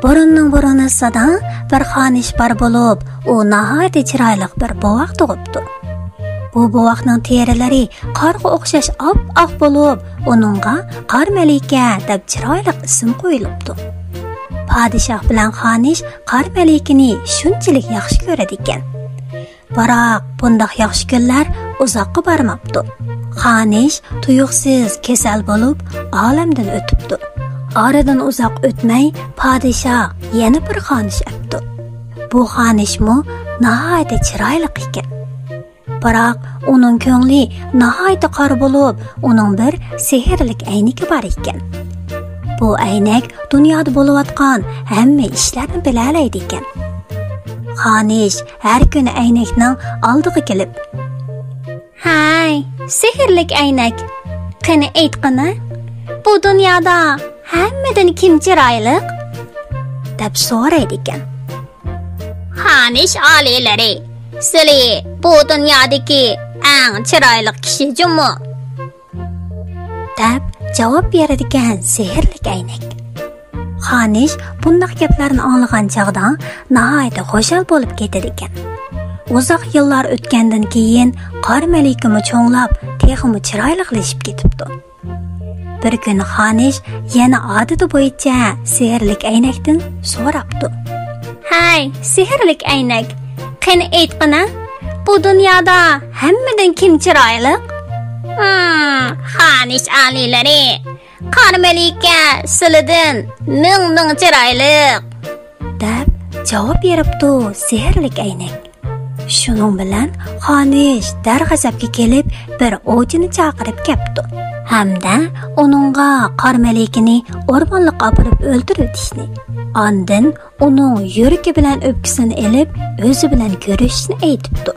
burunning sada bir xonish bor bo'lib, u nihoyat chiroyli bir bovoq tug'ibdi. Bu bovoqning terilari qorga o'xshash oq bo'lib, uningga Qor malika deb chiroyli ism qo'yilibdi. Podshoh bilan xonish Qor malikini shunchalik yaxshi ko'radi ekan. Biroq bunday yaxshi kunlar uzoqqa bormabdi. Xonish tuyuqsiz kasal bo'lib, olamdan o'tibdi. Oradan uzoq o'tmay, podshoh yana bir xonish apti. Bu xonishmi nihoyat chiroyli ekan. Biroq uning ko'ngli nihoyat qora bo'lib, uning bir sehrli aynagi bor ekan. Bu aynak dunyoda bo'layotgan hamma ishlarni bila oladi ekan. Xonish har kuni aynakning oldiga kelib, "Hay, sehrli aynak, qani aytqina, bu dunyoda hammadan kim chiroyli?" deb so'raydi ekan. "Xonish oliylari, sizlar bu dunyodagi eng chiroyli kishi jummo?" deb javob beradigan sehrli aynak. Xonish bunday gaplarni anglagan chog'da nihoyat xushal bo'lib ketadi ekan. Uzoq yillar o'tgandan keyin Qor malikami cho'nglab, texmi chiroylilashib ketibdi. Bir kun xonish yana odati bo'yicha sehrli aynakdan so'rabdi. "Hay, sehrli aynak, qani aytqina, bu dunyoda hammadan kim chiroyli?" "Xonish oliylari, Qor malika sizlardan ming chiroyli" deb javob beribdi sehrli aynak. Shuning bilan xonish darg'azabga kelib bir ovchini chaqirib kelibdi. Hamda uningga Qor malikini o'rmonlikqa olib o'ldirib o'tishni, ondan uning yuragi bilan o'pkisini elib o'zi bilan ko'rishishni aytibdi.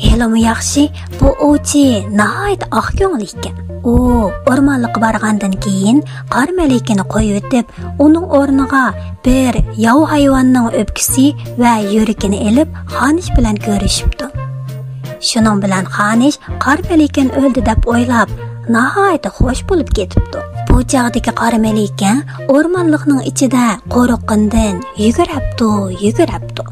Helimi yaxshi, bu ovchi nihoyat oq ko'ngil ekan. U o'rmonlikqa borgandan keyin Qor malikini qo'yib o'tib, uning o'rniga bir yov hayvonning o'pkisi va yuragini elib xonish bilan ko'rishibdi. Shuning bilan xonish Qor malikini o'ldi deb o'ylab, nihoyat xush bo'lib ketibdi. Bu chog'dagi Qor malika o'rmonlikning ichida qo'rqqandan yuguribdi.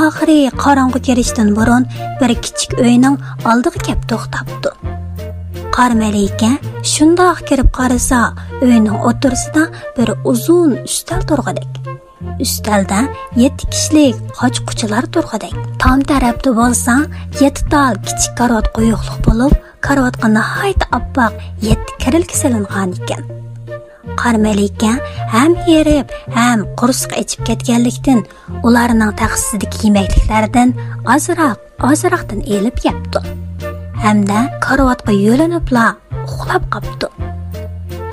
Oxiri qorong'i kelishdan burun bir kichik uyning oldiga kelib to'xtabdi. Qor malika shundoq kirib qarasa, uyning o'rtasida bir uzun ustal turg'adak. Ustalda 7 kishilik qochquchilar turg'adak. Tom tarafda bo'lsa 7 tal kichik karvat qo'yuqliq bo'lib, karvatga nihoyat oppoq 7 kirilka solingan ekan. Qor malika ham herib, ham qursiq ichib ketganlikdan ularning taqsidagi yemekliklardan ozroqdan elib yapti. Hamda karvatga yo'linibla uxlab qopdi.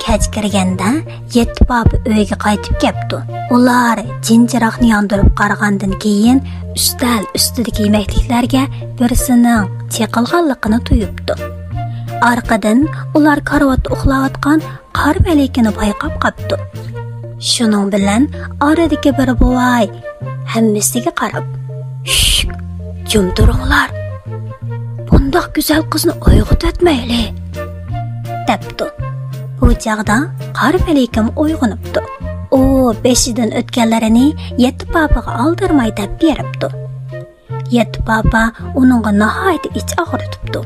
Kech kirganda 7 bobi uyga qaytib kelibdi. Ular jinchiroqni yondirib qaragandan keyin ustal ustidagi yemekliklarga birisining cheqilganligini tuyibdi. Arqadan ular karvatda uxlayotgan Qor malikini payqab qopdi. Shuning bilan oradagi bir buvay hammasiga qarab, "Jum turinglar. Bundoq go'zal qizni uyg'otmayli" debdi. Bu chaqda Qor malikim uyg'onibdi. U beshidan o'tganlarini 7 papaga oldirmay deb beribdi. 7 papa uningga nihoyat ich og'ritibdi.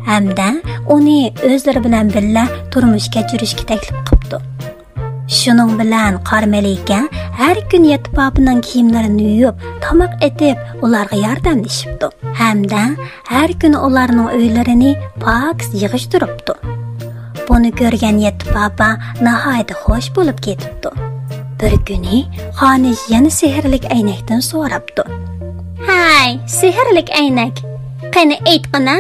Hamda uni o'zlari bilan birga turmush kechirishga taklif qilibdi. Shuning bilan Qor malika har kun 7 papaning kiyimlarini yuvib, tomoq etib, ularga yordamlashibdi. Hamda har kun ularning uylarini pok yig'ishtiribdi. Buni ko'rgan 7 papa nihoyat xush bo'lib ketibdi. Bir kuni xonish yana sehrli aynakdan so'rabdi. "Hay, sehrli aynak, qani aytqina,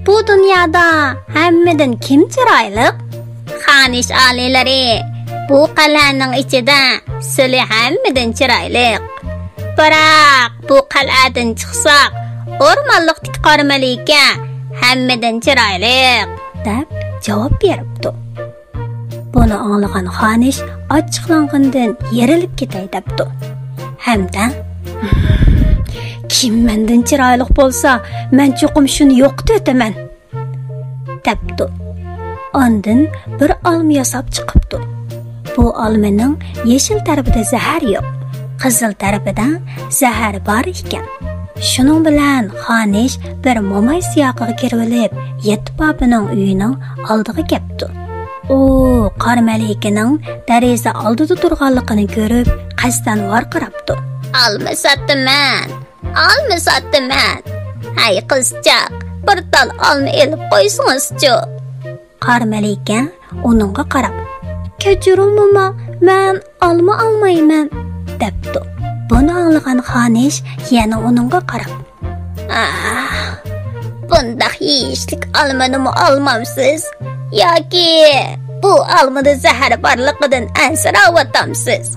bu dunyoda hammadan kim chiroyli?" "Xonish oliylari, bu qal'aning ichida sizlar hammadan chiroyli. Biroq bu qal'adan chiqsak, o'rmonlikdagi Qor malika hammadan chiroyli" deb javob beribdi. Buni anglagan xonish ochiqlangandan yerilib ketay debdi. Hamda "Kim mendan chiroyli bo'lsa, men cho'qim shuni yo'qitib o'taman" debdi. Ondan bir olma yasab chiqibdi. bu olmaning yeşil tarafida zahar yo'q, qizil tarafida zahar bor ekan. Shuning bilan Xonish bir mo'may siyoqiga kirib olib, yetti bobining uyining oldiga kelibdi. U qor malikaning dariza oldida turganligini ko'rib, qasdan varqirabdi. Olma sotdiman. Hay qizchaq, bir tal olma elib qo'ysingiz-chi. Qor malika uningga qarab, "Kechiring momo, men olma olmayman" debdi. Buni anglagan Xonish yana uningga qarab, "Bundaq yeyishlik olmani olmamsiz yoki bu olmada zahar borligidan ansirayotamsiz?"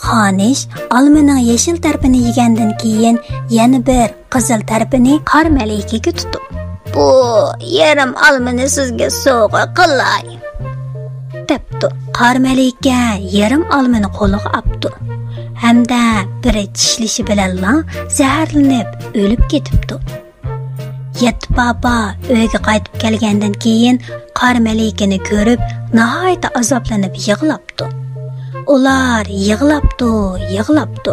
Xonish olmaning yeşil tarafini yegandan keyin yana bir qizil tarafini qor malikaga tutib, "Bu yarim olmani sizga sovg'a qilay" debdi. Qor malika yarim olmani qo'liga oldi. Hamda biri tishlashi bilan zaharlanib o'lib ketibdi. Yetti baba uyga qaytib kelgandan keyin qor malikani ko'rib, nihoyat azoblanib yig'labdi. Ular yig'labdi.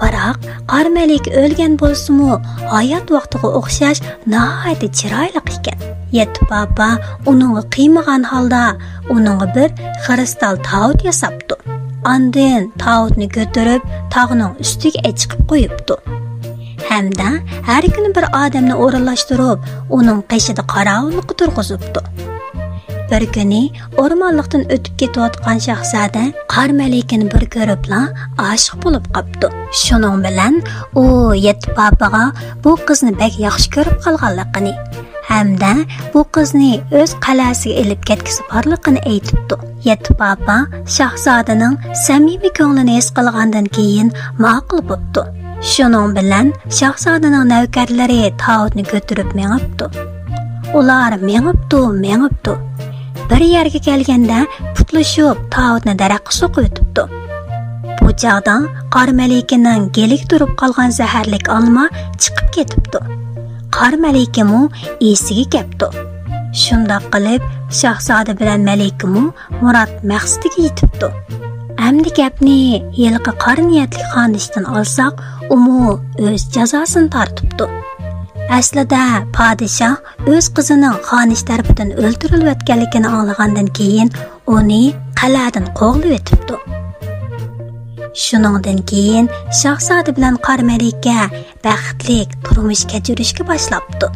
Biroq qor malik o'lgan bo'lsa-mu, hayot vaqtiga o'xshash nihoyat chiroyli ekan. Yetti baba uningga qiymagan holda uningga bir kristal taut yasabdi. Ondan tautni ko'tarib tog'ning ustiga chiqib qo'yibdi. Hamda har kuni bir odamni o'rinlashtirib, uning qishida qorovullik turg'izibdi. Bir kuni o'rmonlikdan o'tib ketayotgan shahzoda qor malikani bir ko'ribla oshiq bo'lib qopdi. Shuning bilan u yetti babaga bu qizni bek yaxshi ko'rib qolganligini hamda bu qizni o'z qalasiga elib ketkizib borligini aytibdi. Yetti baba shahzodaning samimiy ko'nglini his qilgandan keyin ma'qul bo'ldi. Shuning bilan shahzodaning navkarlari tautni ko'tarib mengibdi. Ular mengibdi. Bir yerga kelganda putlashib tautni daraxtga so'qib o'tibdi. Bu chog'da qor malikaning gelik turib qolgan zaharlik olma chiqib ketibdi. Qor malikamu esiga kelibdi. Shundoq qilib shahzoda bilan malikamu murod maqsadiga yetibdi. Amdi gapni yilqi qor niyatli Xonishdan olsak, umu o'z jazosini tortibdi. Aslida podshoh o'z qizining Xonish tarafidan o'ldirilib anglagandan keyin uni qal'adan qo'g'lab o'tibdi. Shuningdan keyin shahzoda bilan qor malika baxtli turmush kechirishga boshlabdi.